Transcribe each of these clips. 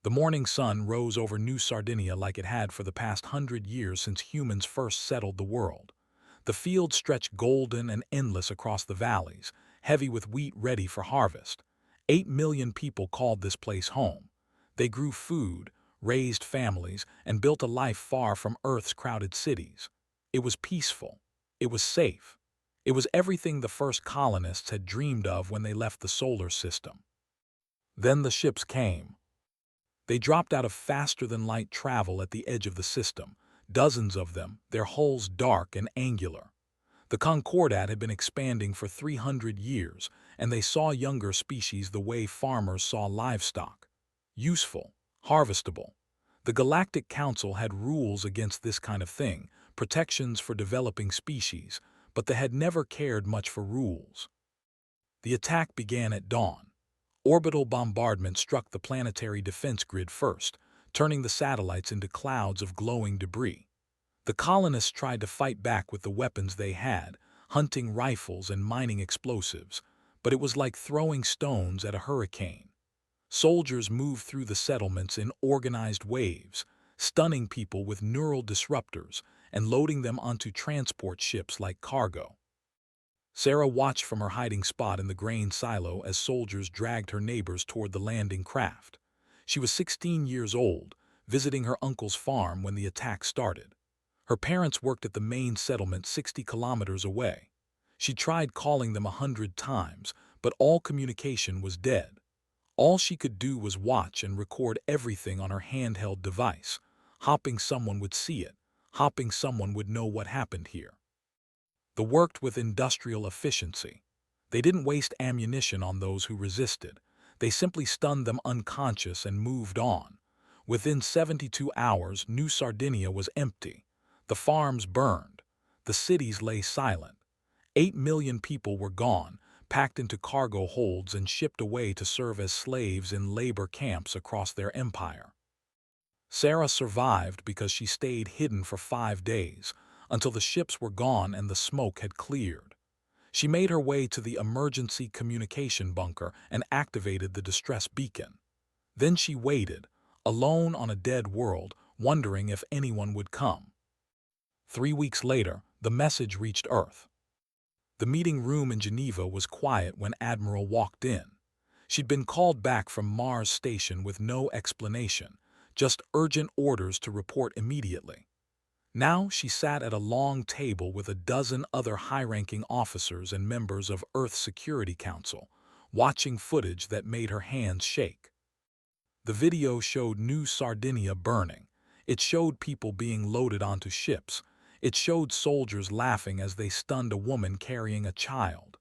The morning sun rose over New Sardinia like it had for the past 100 years since humans first settled the world. The fields stretched golden and endless across the valleys, heavy with wheat ready for harvest. 8 million people called this place home. They grew food, raised families, and built a life far from Earth's crowded cities. It was peaceful. It was safe. It was everything the first colonists had dreamed of when they left the solar system. Then the ships came. They dropped out of faster-than-light travel at the edge of the system, dozens of them, their hulls dark and angular. The Concordat had been expanding for 300 years, and they saw younger species the way farmers saw livestock. Useful, harvestable. The Galactic Council had rules against this kind of thing, protections for developing species, but they had never cared much for rules. The attack began at dawn. Orbital bombardment struck the planetary defense grid first, turning the satellites into clouds of glowing debris. The colonists tried to fight back with the weapons they had, hunting rifles and mining explosives, but it was like throwing stones at a hurricane. Soldiers moved through the settlements in organized waves, stunning people with neural disruptors and loading them onto transport ships like cargo. Sarah watched from her hiding spot in the grain silo as soldiers dragged her neighbors toward the landing craft. She was 16 years old, visiting her uncle's farm when the attack started. Her parents worked at the main settlement 60 kilometers away. She tried calling them 100 times, but all communication was dead. All she could do was watch and record everything on her handheld device, hoping someone would see it, hoping someone would know what happened here. They worked with industrial efficiency. They didn't waste ammunition on those who resisted. They simply stunned them unconscious and moved on. Within 72 hours, New Sardinia was empty. The farms burned. The cities lay silent. 8 million people were gone, packed into cargo holds and shipped away to serve as slaves in labor camps across their empire. Sarah survived because she stayed hidden for 5 days, until the ships were gone and the smoke had cleared. She made her way to the emergency communication bunker and activated the distress beacon. Then she waited, alone on a dead world, wondering if anyone would come. 3 weeks later, the message reached Earth. The meeting room in Geneva was quiet when Admiral walked in. She'd been called back from Mars Station with no explanation, just urgent orders to report immediately. Now she sat at a long table with a dozen other high-ranking officers and members of Earth's Security Council, watching footage that made her hands shake. The video showed New Sardinia burning. It showed people being loaded onto ships. It showed soldiers laughing as they stunned a woman carrying a child.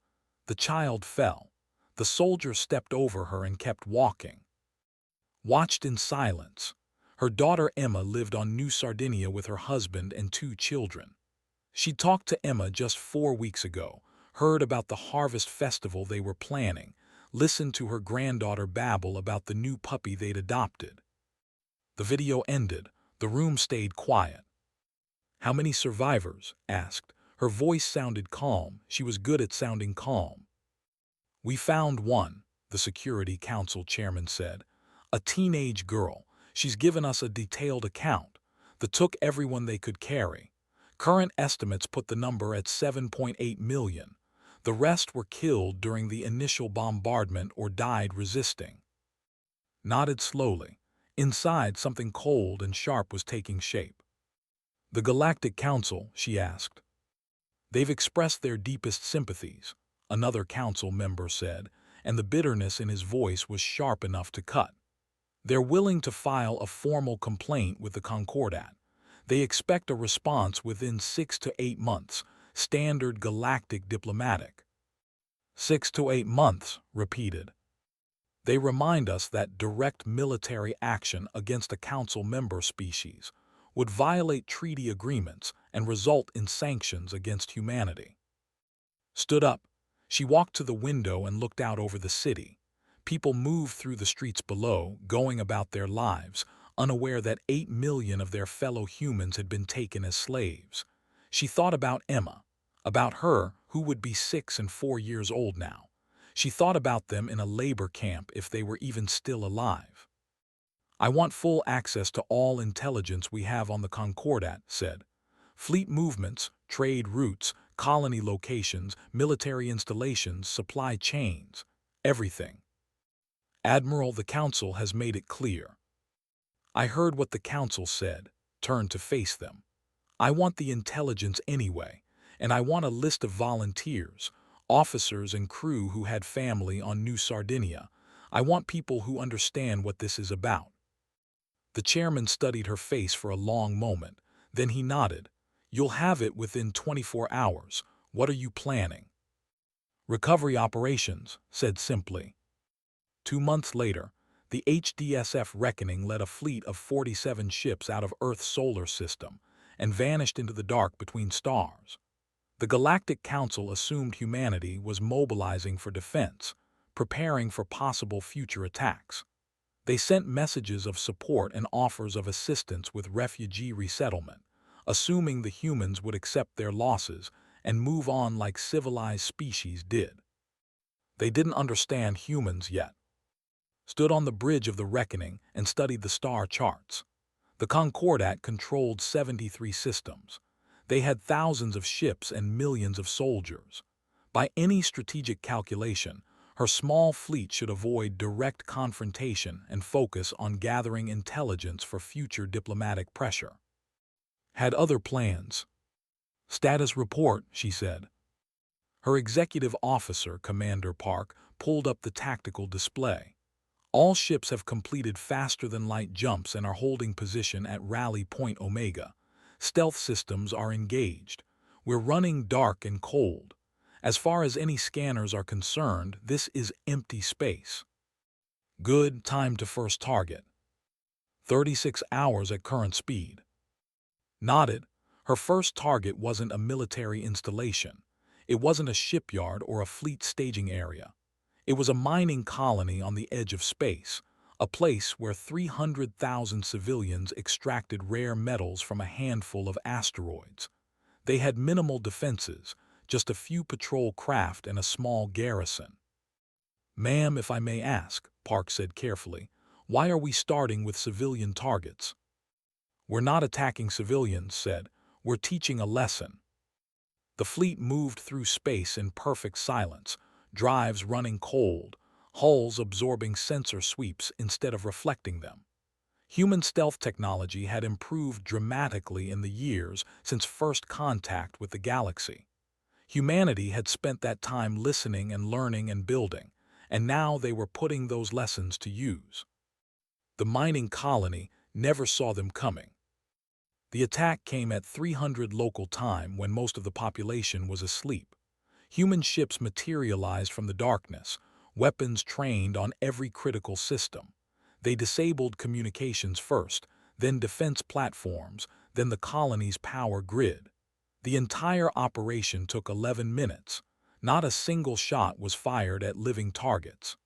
The child fell. The soldier stepped over her and kept walking. Watched in silence. Her daughter Emma lived on New Sardinia with her husband and 2 children. She talked to Emma just 4 weeks ago, heard about the harvest festival they were planning, listened to her granddaughter babble about the new puppy they'd adopted. The video ended. The room stayed quiet. "How many survivors?" asked. Her voice sounded calm. She was good at sounding calm. "We found one," the Security Council chairman said. "A teenage girl. She's given us a detailed account. They took everyone they could carry. Current estimates put the number at 7.8 million. The rest were killed during the initial bombardment or died resisting." Nodded slowly. Inside, something cold and sharp was taking shape. "The Galactic Council?" she asked. "They've expressed their deepest sympathies," another council member said, and the bitterness in his voice was sharp enough to cut. "They're willing to file a formal complaint with the Concordat. They expect a response within 6 to 8 months, standard galactic diplomatic." 6 to 8 months, repeated. "They remind us that direct military action against a council member species would violate treaty agreements and result in sanctions against humanity." Stood up. She walked to the window and looked out over the city. People moved through the streets below, going about their lives, unaware that 8 million of their fellow humans had been taken as slaves. She thought about Emma, about her who would be 6 and 4 years old now. She thought about them in a labor camp if they were even still alive. I want full access to all intelligence we have on the Concordat, said. Fleet movements, trade routes, colony locations, military installations, supply chains, everything. Admiral, the Council has made it clear. I heard what the Council said, turned to face them. I want the intelligence anyway, and I want a list of volunteers, officers and crew who had family on New Sardinia. I want people who understand what this is about. The chairman studied her face for a long moment. Then he nodded. You'll have it within 24 hours. What are you planning? Recovery operations, said simply. 2 months later, the HDSF Reckoning led a fleet of 47 ships out of Earth's solar system and vanished into the dark between stars. The Galactic Council assumed humanity was mobilizing for defense, preparing for possible future attacks. They sent messages of support and offers of assistance with refugee resettlement, assuming the humans would accept their losses and move on like civilized species did. They didn't understand humans yet. Stood on the bridge of the reckoning and studied the star charts. The Concordat controlled 73 systems. They had thousands of ships and millions of soldiers. By any strategic calculation, her small fleet should avoid direct confrontation and focus on gathering intelligence for future diplomatic pressure. Had other plans. Status report, she said. Her executive officer, Commander Park, pulled up the tactical display. All ships have completed faster-than-light jumps and are holding position at Rally Point Omega. Stealth systems are engaged. We're running dark and cold. As far as any scanners are concerned, this is empty space. Good, time to first target. 36 hours at current speed. Nodded. Her first target wasn't a military installation. It wasn't a shipyard or a fleet staging area. It was a mining colony on the edge of space, a place where 300,000 civilians extracted rare metals from a handful of asteroids. They had minimal defenses, just a few patrol craft and a small garrison. Ma'am, if I may ask, Park said carefully, why are we starting with civilian targets? We're not attacking civilians, said. We're teaching a lesson. The fleet moved through space in perfect silence, drives running cold, hulls absorbing sensor sweeps instead of reflecting them. Human stealth technology had improved dramatically in the years since first contact with the galaxy. Humanity had spent that time listening and learning and building, and now they were putting those lessons to use. The mining colony never saw them coming. The attack came at 300 local time when most of the population was asleep. Human ships materialized from the darkness, weapons trained on every critical system. They disabled communications first, then defense platforms, then the colony's power grid. The entire operation took 11 minutes. Not a single shot was fired at living targets.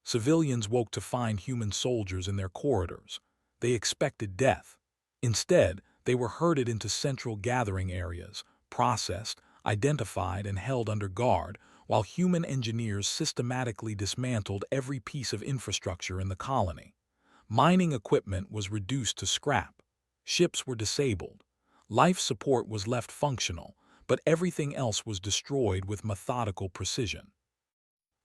Civilians woke to find human soldiers in their corridors. They expected death. Instead, they were herded into central gathering areas, processed, identified, and held under guard, while human engineers systematically dismantled every piece of infrastructure in the colony. Mining equipment was reduced to scrap. Ships were disabled. Life support was left functional, but everything else was destroyed with methodical precision.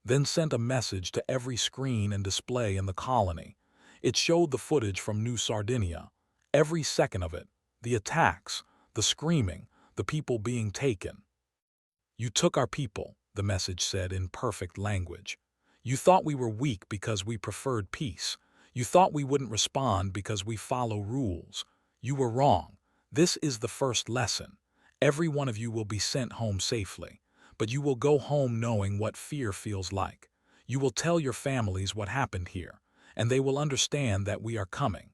Then sent a message to every screen and display in the colony. It showed the footage from New Sardinia, every second of it, the attacks, the screaming, the people being taken. You took our people, the message said in perfect language. You thought we were weak because we preferred peace. You thought we wouldn't respond because we follow rules. You were wrong. This is the first lesson. Every one of you will be sent home safely, but you will go home knowing what fear feels like. You will tell your families what happened here, and they will understand that we are coming.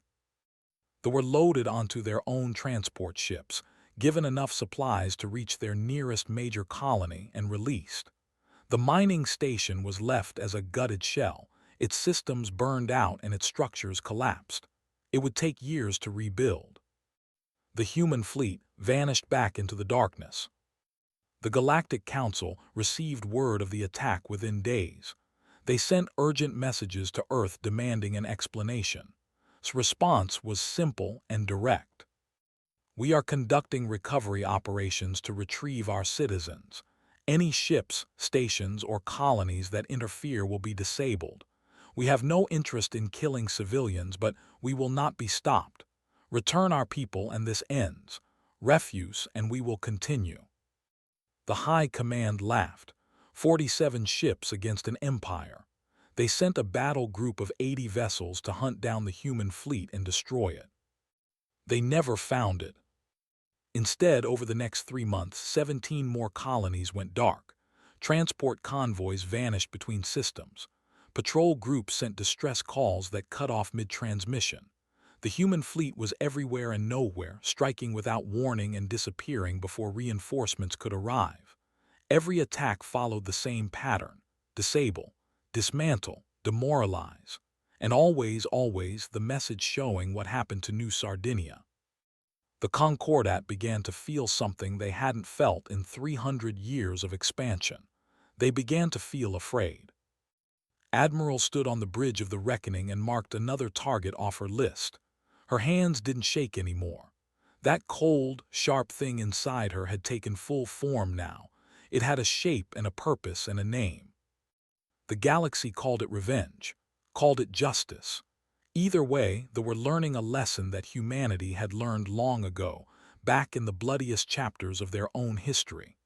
They were loaded onto their own transport ships, given enough supplies to reach their nearest major colony, and released. The mining station was left as a gutted shell, its systems burned out and its structures collapsed. It would take years to rebuild. The human fleet vanished back into the darkness. The Galactic Council received word of the attack within days. They sent urgent messages to Earth demanding an explanation. Earth's response was simple and direct. We are conducting recovery operations to retrieve our citizens. Any ships, stations, or colonies that interfere will be disabled. We have no interest in killing civilians, but we will not be stopped. Return our people and this ends. Refuse and we will continue. The High Command laughed. 47 ships against an empire. They sent a battle group of 80 vessels to hunt down the human fleet and destroy it. They never found it. Instead, over the next 3 months, 17 more colonies went dark. Transport convoys vanished between systems. Patrol groups sent distress calls that cut off mid-transmission. The human fleet was everywhere and nowhere, striking without warning and disappearing before reinforcements could arrive. Every attack followed the same pattern: disable, dismantle, demoralize. And always, the message showing what happened to New Sardinia. The Concordat began to feel something they hadn't felt in 300 years of expansion. They began to feel afraid. Admiral stood on the bridge of the reckoning and marked another target off her list. Her hands didn't shake anymore. That cold, sharp thing inside her had taken full form now. It had a shape and a purpose and a name. The galaxy called it revenge, called it justice. Either way, they were learning a lesson that humanity had learned long ago, back in the bloodiest chapters of their own history.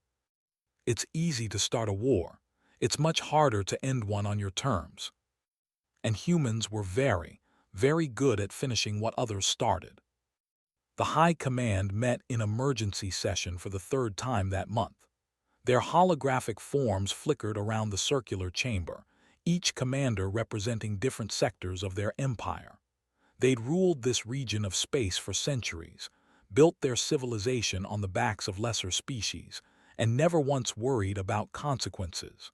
It's easy to start a war. It's much harder to end one on your terms. And humans were very, very good at finishing what others started. The High Command met in emergency session for the 3rd time that month. Their holographic forms flickered around the circular chamber, each commander representing different sectors of their empire. They'd ruled this region of space for centuries, built their civilization on the backs of lesser species, and never once worried about consequences.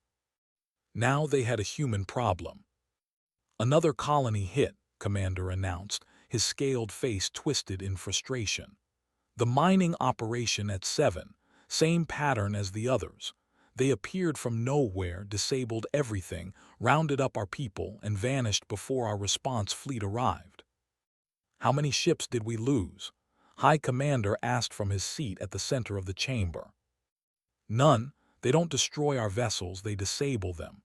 Now they had a human problem. Another colony hit, Commander announced, his scaled face twisted in frustration. The mining operation at 7, same pattern as the others. They appeared from nowhere, disabled everything, rounded up our people, and vanished before our response fleet arrived. How many ships did we lose? High Commander asked from his seat at the center of the chamber. None. They don't destroy our vessels, they disable them.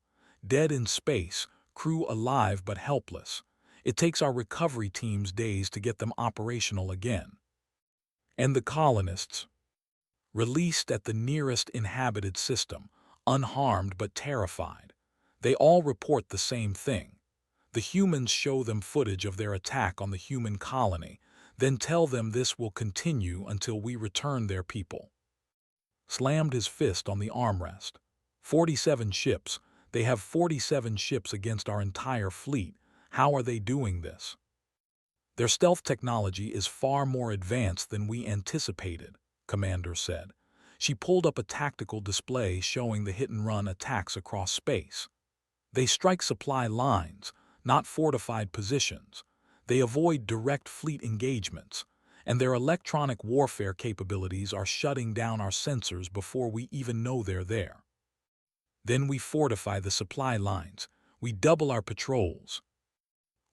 Dead in space, crew alive but helpless. It takes our recovery teams days to get them operational again. And the colonists? Released at the nearest inhabited system, unharmed but terrified. They all report the same thing. The humans show them footage of their attack on the human colony, then tell them this will continue until we return their people. Slammed his fist on the armrest. 47 ships. They have 47 ships against our entire fleet. How are they doing this? Their stealth technology is far more advanced than we anticipated, Commander said. She pulled up a tactical display showing the hit-and-run attacks across space. They strike supply lines, not fortified positions. They avoid direct fleet engagements, and their electronic warfare capabilities are shutting down our sensors before we even know they're there. Then we fortify the supply lines. We double our patrols.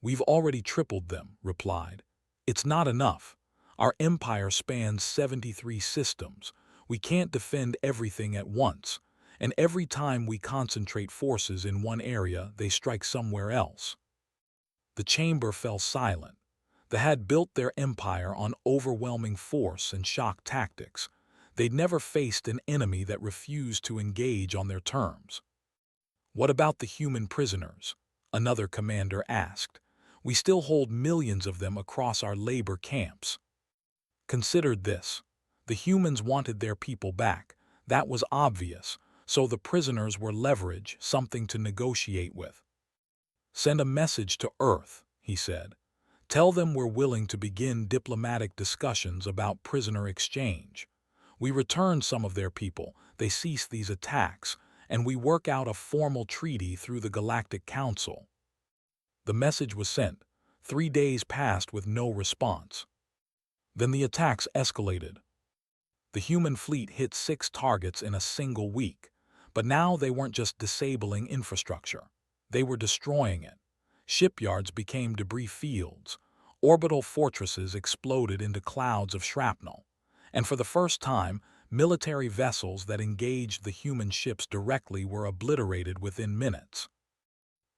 We've already tripled them, replied. It's not enough. Our empire spans 73 systems. We can't defend everything at once, and every time we concentrate forces in one area, they strike somewhere else. The chamber fell silent. They had built their empire on overwhelming force and shock tactics. They'd never faced an enemy that refused to engage on their terms. What about the human prisoners? Another commander asked. We still hold millions of them across our labor camps. Considered this. The humans wanted their people back. That was obvious, so the prisoners were leverage, something to negotiate with. Send a message to Earth, he said. Tell them we're willing to begin diplomatic discussions about prisoner exchange. We return some of their people, they cease these attacks, and we work out a formal treaty through the Galactic Council. The message was sent. 3 days passed with no response. Then the attacks escalated. The human fleet hit 6 targets in a single week, but now they weren't just disabling infrastructure. They were destroying it. Shipyards became debris fields. Orbital fortresses exploded into clouds of shrapnel, and for the first time, military vessels that engaged the human ships directly were obliterated within minutes.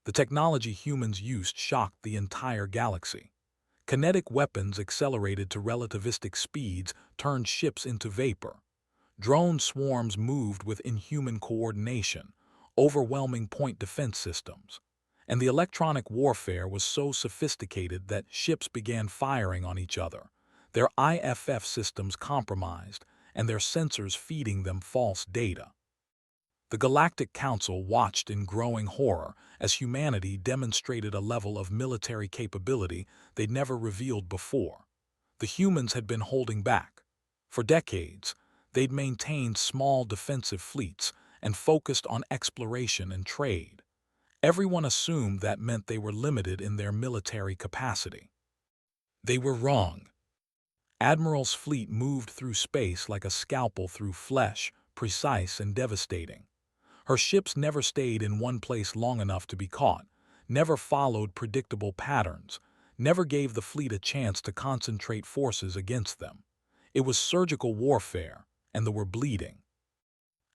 The technology humans used shocked the entire galaxy. Kinetic weapons accelerated to relativistic speeds turned ships into vapor. Drone swarms moved with inhuman coordination, overwhelming point defense systems. And the electronic warfare was so sophisticated that ships began firing on each other, their IFF systems compromised, and their sensors feeding them false data. The Galactic Council watched in growing horror as humanity demonstrated a level of military capability they'd never revealed before. The humans had been holding back. For decades, they'd maintained small defensive fleets and focused on exploration and trade. Everyone assumed that meant they were limited in their military capacity. They were wrong. Admiral's fleet moved through space like a scalpel through flesh, precise and devastating. Her ships never stayed in one place long enough to be caught, never followed predictable patterns, never gave the fleet a chance to concentrate forces against them. It was surgical warfare, and they were bleeding.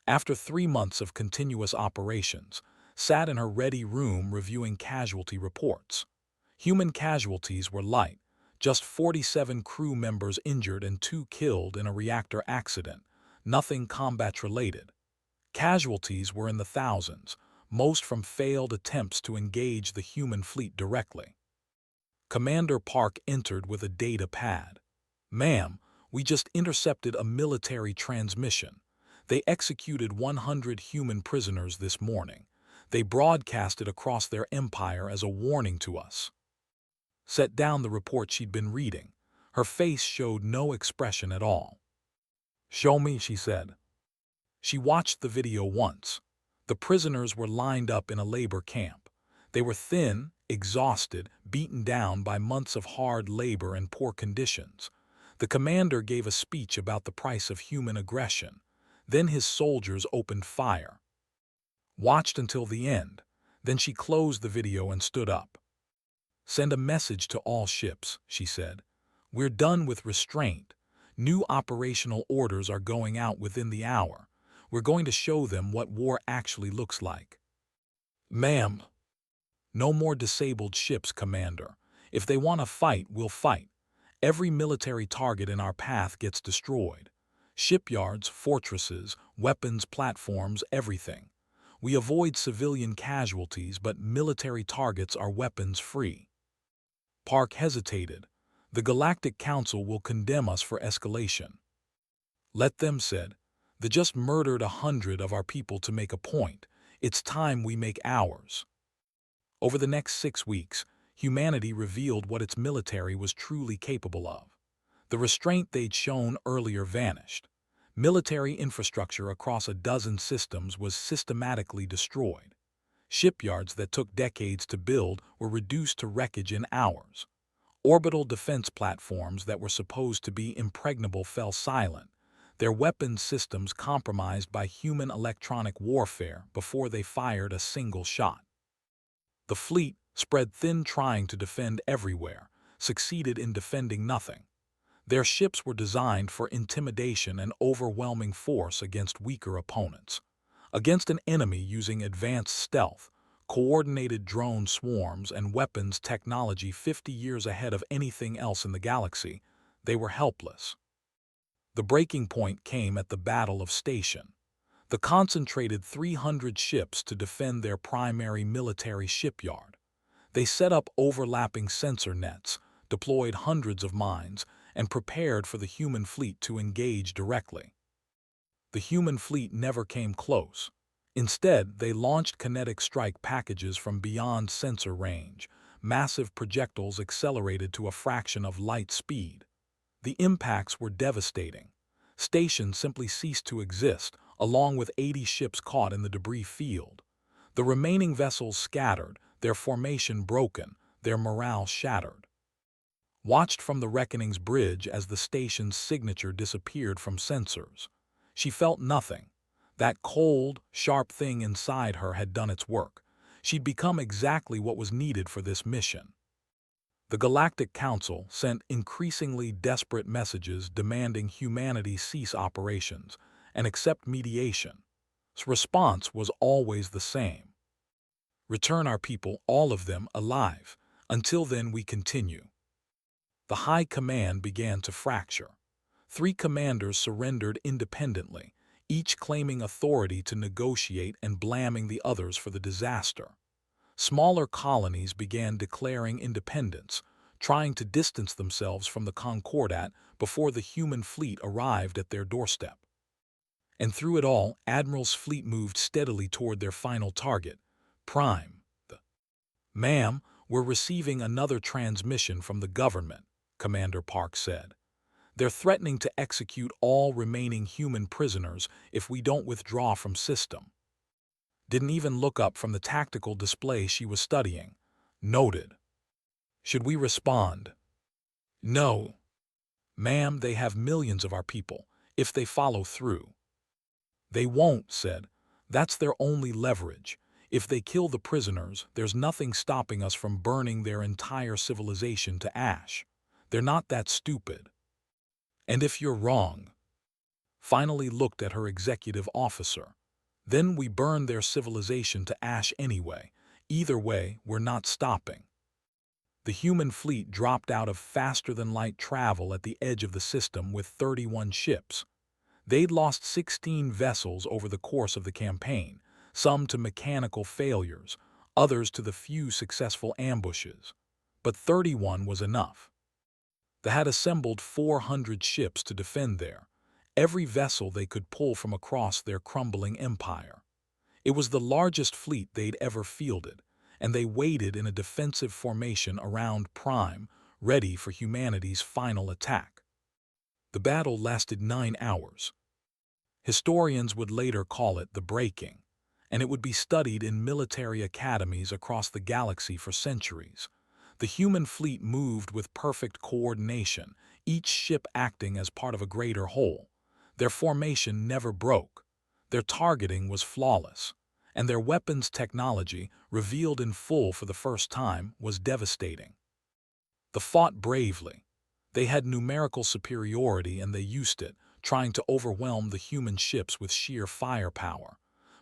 After 3 months of continuous operations, sat in her ready room reviewing casualty reports. Human casualties were light, just 47 crew members injured and 2 killed in a reactor accident, nothing combat-related. Casualties were in the thousands, most from failed attempts to engage the human fleet directly. Commander Park entered with a data pad. "Ma'am, we just intercepted a military transmission. They executed 100 human prisoners this morning. They broadcast it across their empire as a warning to us." Set down the report she'd been reading. Her face showed no expression at all. "Show me," she said. She watched the video once. The prisoners were lined up in a labor camp. They were thin, exhausted, beaten down by months of hard labor and poor conditions. The commander gave a speech about the price of human aggression. Then his soldiers opened fire. Watched until the end. Then she closed the video and stood up. "Send a message to all ships," she said. "We're done with restraint. New operational orders are going out within the hour. We're going to show them what war actually looks like." "Ma'am." "No more disabled ships, Commander. If they want to fight, we'll fight. Every military target in our path gets destroyed. Shipyards, fortresses, weapons platforms, everything. We avoid civilian casualties, but military targets are weapons-free." Park hesitated. "The Galactic Council will condemn us for escalation." "Let them," said. "They just murdered 100 of our people to make a point. It's time we make ours." Over the next 6 weeks, humanity revealed what its military was truly capable of. The restraint they'd shown earlier vanished. Military infrastructure across a dozen systems was systematically destroyed. Shipyards that took decades to build were reduced to wreckage in hours. Orbital defense platforms that were supposed to be impregnable fell silent, their weapons systems compromised by human electronic warfare before they fired a single shot. The fleet, spread thin trying to defend everywhere, succeeded in defending nothing. Their ships were designed for intimidation and overwhelming force against weaker opponents. Against an enemy using advanced stealth, coordinated drone swarms, and weapons technology 50 years ahead of anything else in the galaxy, they were helpless. The breaking point came at the Battle of Station. The concentrated 300 ships to defend their primary military shipyard. They set up overlapping sensor nets, deployed hundreds of mines, and prepared for the human fleet to engage directly. The human fleet never came close. Instead, they launched kinetic strike packages from beyond sensor range, massive projectiles accelerated to a fraction of light speed. The impacts were devastating. Station simply ceased to exist, along with 80 ships caught in the debris field. The remaining vessels scattered, their formation broken, their morale shattered. Watched from the Reckoning's bridge as the station's signature disappeared from sensors. She felt nothing. That cold, sharp thing inside her had done its work. She'd become exactly what was needed for this mission. The Galactic Council sent increasingly desperate messages demanding humanity cease operations and accept mediation. Its response was always the same: return our people, all of them, alive. Until then, we continue. The High Command began to fracture. 3 commanders surrendered independently, each claiming authority to negotiate and blaming the others for the disaster. Smaller colonies began declaring independence, trying to distance themselves from the Concordat before the human fleet arrived at their doorstep. And through it all, Admiral's fleet moved steadily toward their final target, Prime. "Ma'am, we're receiving another transmission from the government," Commander Park said. "They're threatening to execute all remaining human prisoners if we don't withdraw from system." Didn't even look up from the tactical display she was studying. Noted. "Should we respond?" "No. Ma'am, they have millions of our people, if they follow through." "They won't," said. "That's their only leverage. If they kill the prisoners, there's nothing stopping us from burning their entire civilization to ash. They're not that stupid." "And if you're wrong?" Finally looked at her executive officer. "Then we burn their civilization to ash anyway. Either way, we're not stopping." The human fleet dropped out of faster-than-light travel at the edge of the system with 31 ships. They'd lost 16 vessels over the course of the campaign, some to mechanical failures, others to the few successful ambushes. But 31 was enough. They had assembled 400 ships to defend there, every vessel they could pull from across their crumbling empire. It was the largest fleet they'd ever fielded, and they waited in a defensive formation around Prime, ready for humanity's final attack. The battle lasted 9 hours. Historians would later call it the Breaking, and it would be studied in military academies across the galaxy for centuries. The human fleet moved with perfect coordination, each ship acting as part of a greater whole. Their formation never broke. Their targeting was flawless, and their weapons technology, revealed in full for the first time, was devastating. They fought bravely. They had numerical superiority and they used it, trying to overwhelm the human ships with sheer firepower.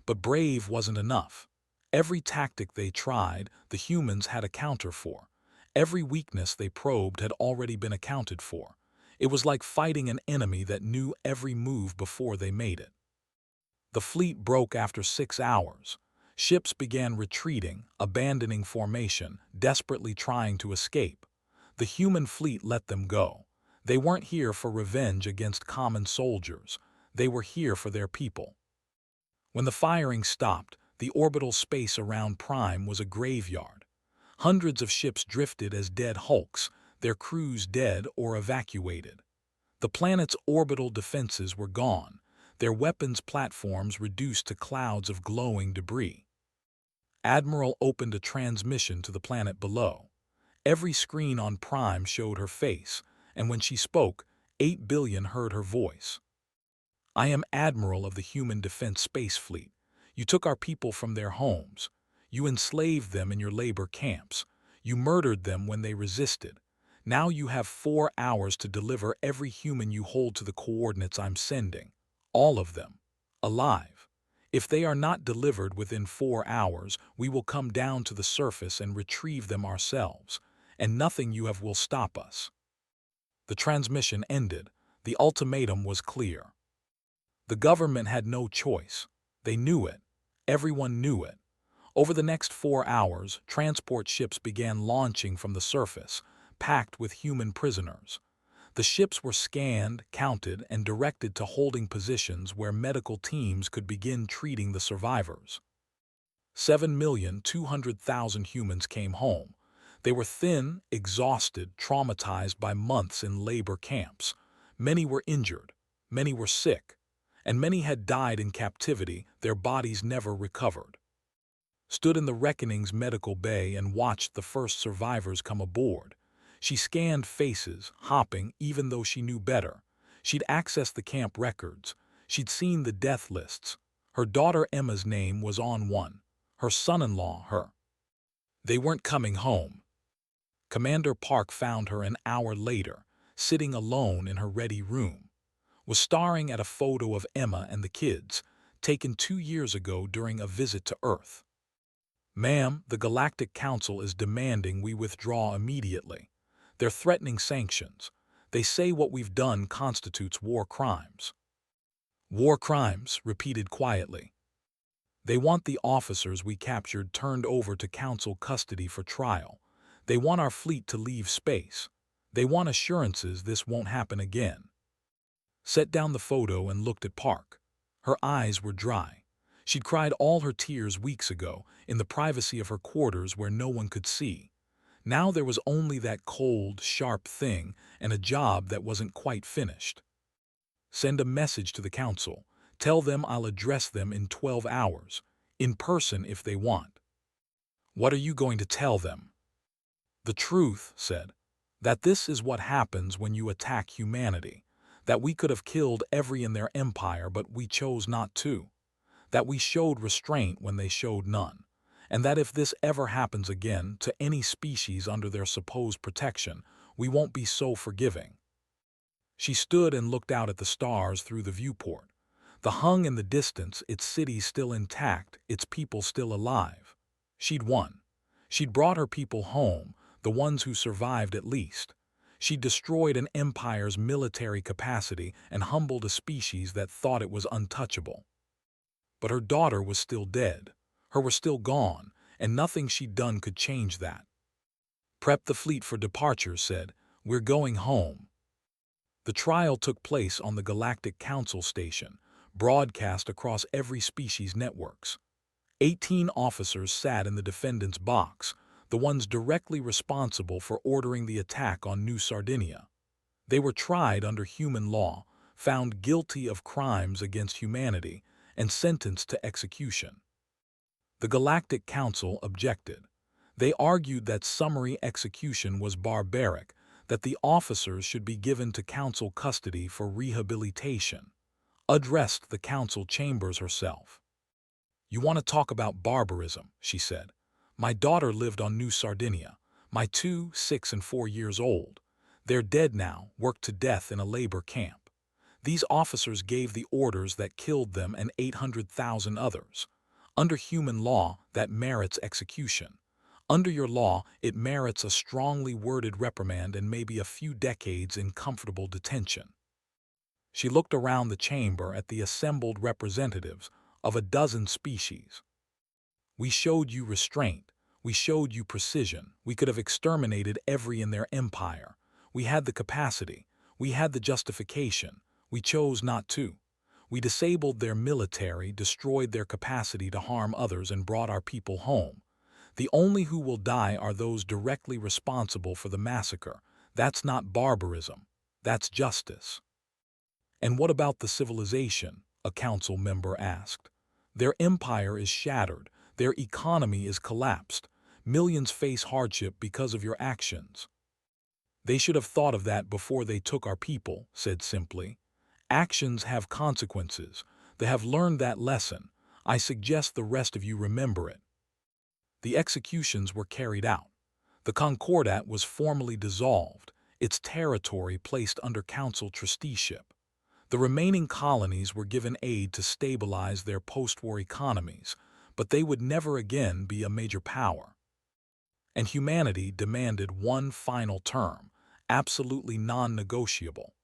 But brave wasn't enough. Every tactic they tried, the humans had a counter for. Every weakness they probed had already been accounted for. It was like fighting an enemy that knew every move before they made it. The fleet broke after 6 hours. Ships began retreating, abandoning formation, desperately trying to escape. The human fleet let them go. They weren't here for revenge against common soldiers. They were here for their people. When the firing stopped, the orbital space around Prime was a graveyard. Hundreds of ships drifted as dead hulks, their crews dead or evacuated. The planet's orbital defenses were gone, their weapons platforms reduced to clouds of glowing debris. Admiral opened a transmission to the planet below. Every screen on Prime showed her face, and when she spoke, 8 billion heard her voice. "I am Admiral of the Human Defense Space Fleet. You took our people from their homes. You enslaved them in your labor camps. You murdered them when they resisted. Now you have 4 hours to deliver every human you hold to the coordinates I'm sending. All of them. Alive. If they are not delivered within 4 hours, we will come down to the surface and retrieve them ourselves, and nothing you have will stop us." The transmission ended. The ultimatum was clear. The government had no choice. They knew it. Everyone knew it. Over the next 4 hours, transport ships began launching from the surface, packed with human prisoners. The ships were scanned, counted, and directed to holding positions where medical teams could begin treating the survivors. 7,200,000 humans came home. They were thin, exhausted, traumatized by months in labor camps. Many were injured, many were sick, and many had died in captivity, their bodies never recovered. Stood in the Reckoning's medical bay and watched the first survivors come aboard. She scanned faces, hopping even though she knew better. She'd accessed the camp records. She'd seen the death lists. Her daughter Emma's name was on one. Her son-in-law, her. They weren't coming home. Commander Park found her an hour later, sitting alone in her ready room, was staring at a photo of Emma and the kids, taken 2 years ago during a visit to Earth. "Ma'am, the Galactic Council is demanding we withdraw immediately. They're threatening sanctions. They say what we've done constitutes war crimes." "War crimes," repeated quietly. "They want the officers we captured turned over to Council custody for trial. They want our fleet to leave space. They want assurances this won't happen again." Set down the photo and looked at Park. Her eyes were dry. She'd cried all her tears weeks ago, in the privacy of her quarters where no one could see. Now there was only that cold, sharp thing and a job that wasn't quite finished. "Send a message to the council. Tell them I'll address them in 12 hours, in person if they want." "What are you going to tell them?" "The truth," said, "that this is what happens when you attack humanity, that we could have killed every in their empire but we chose not to, that we showed restraint when they showed none, and that if this ever happens again to any species under their supposed protection, we won't be so forgiving." She stood and looked out at the stars through the viewport. The hung in the distance, its city still intact, its people still alive. She'd won. She'd brought her people home, the ones who survived at least. She'd destroyed an empire's military capacity and humbled a species that thought it was untouchable. But her daughter was still dead. Her were still gone, and nothing she'd done could change that. "Prep the fleet for departure," said. "We're going home." The trial took place on the Galactic Council station, broadcast across every species' networks. 18 officers sat in the defendant's box, the ones directly responsible for ordering the attack on New Sardinia. They were tried under human law, found guilty of crimes against humanity, and sentenced to execution. The Galactic Council objected. They argued that summary execution was barbaric, that the officers should be given to council custody for rehabilitation. Addressed the council chambers herself. "You want to talk about barbarism," she said. "My daughter lived on New Sardinia. My 2, 6, and 4 years old. They're dead now, worked to death in a labor camp. These officers gave the orders that killed them and 800,000 others. Under human law, that merits execution. Under your law, it merits a strongly worded reprimand and maybe a few decades in comfortable detention." She looked around the chamber at the assembled representatives of a dozen species. "We showed you restraint. We showed you precision. We could have exterminated every in their empire. We had the capacity. We had the justification. We chose not to. We disabled their military, destroyed their capacity to harm others, and brought our people home. The only who will die are those directly responsible for the massacre. That's not barbarism. That's justice." "And what about the civilization?" a council member asked. "Their empire is shattered. Their economy is collapsed. Millions face hardship because of your actions." "They should have thought of that before they took our people," said simply. "Actions have consequences. They have learned that lesson. I suggest the rest of you remember it." The executions were carried out. The Concordat was formally dissolved, its territory placed under council trusteeship. The remaining colonies were given aid to stabilize their post-war economies, but they would never again be a major power. And humanity demanded one final term, absolutely non-negotiable.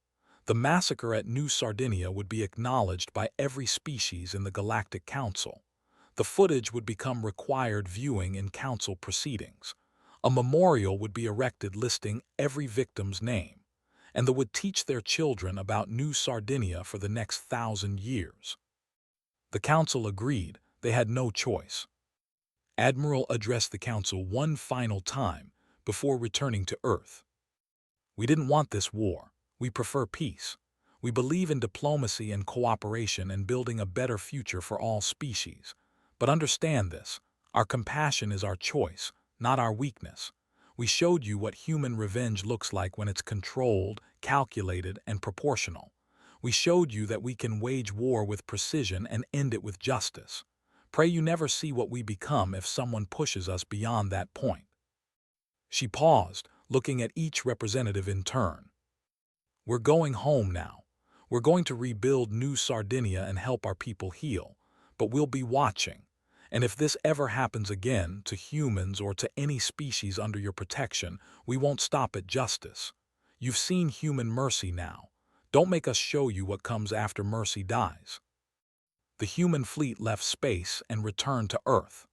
The massacre at New Sardinia would be acknowledged by every species in the Galactic Council. The footage would become required viewing in council proceedings. A memorial would be erected listing every victim's name, and they would teach their children about New Sardinia for the next 1,000 years. The council agreed. They had no choice. Admiral addressed the council one final time before returning to Earth. "We didn't want this war. We prefer peace. We believe in diplomacy and cooperation and building a better future for all species. But understand this, our compassion is our choice, not our weakness. We showed you what human revenge looks like when it's controlled, calculated, and proportional. We showed you that we can wage war with precision and end it with justice. Pray you never see what we become if someone pushes us beyond that point." She paused, looking at each representative in turn. We're going home now. We're going to rebuild New Sardinia and help our people heal, but we'll be watching. And if this ever happens again, to humans or to any species under your protection, we won't stop at justice. You've seen human mercy now. Don't make us show you what comes after mercy dies. The human fleet left space and returned to Earth.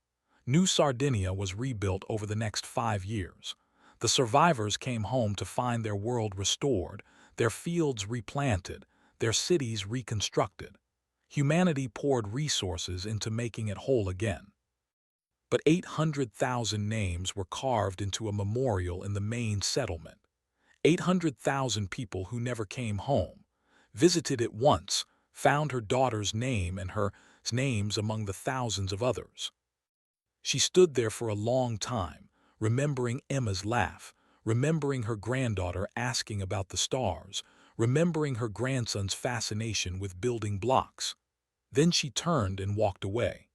New Sardinia was rebuilt over the next 5 years. The survivors came home to find their world restored, their fields replanted, their cities reconstructed. Humanity poured resources into making it whole again. But 800,000 names were carved into a memorial in the main settlement. 800,000 people who never came home, visited it once, found her daughter's name and her names among the thousands of others. She stood there for a long time, remembering Emma's laugh, remembering her granddaughter asking about the stars, remembering her grandson's fascination with building blocks. Then she turned and walked away.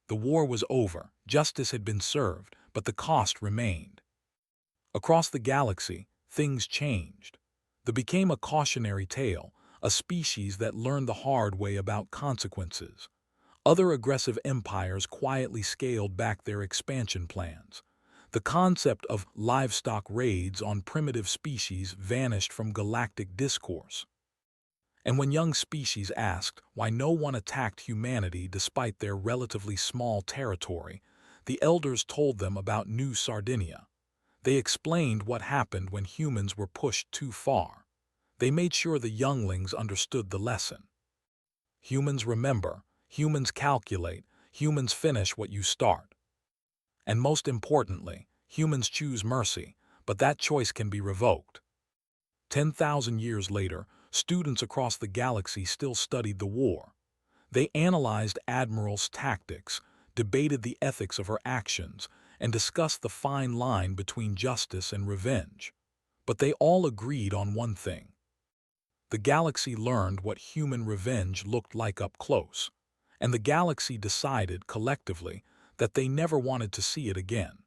The war was over, justice had been served, but the cost remained. Across the galaxy, things changed. There became a cautionary tale, a species that learned the hard way about consequences. Other aggressive empires quietly scaled back their expansion plans. The concept of livestock raids on primitive species vanished from galactic discourse. And when young species asked why no one attacked humanity despite their relatively small territory, the elders told them about New Sardinia. They explained what happened when humans were pushed too far. They made sure the younglings understood the lesson. Humans remember, humans calculate, humans finish what you start. And most importantly, humans choose mercy, but that choice can be revoked. 10,000 years later, students across the galaxy still studied the war. They analyzed Admiral's tactics, debated the ethics of her actions, and discussed the fine line between justice and revenge. But they all agreed on one thing. The galaxy learned what human revenge looked like up close, and the galaxy decided collectively that they never wanted to see it again.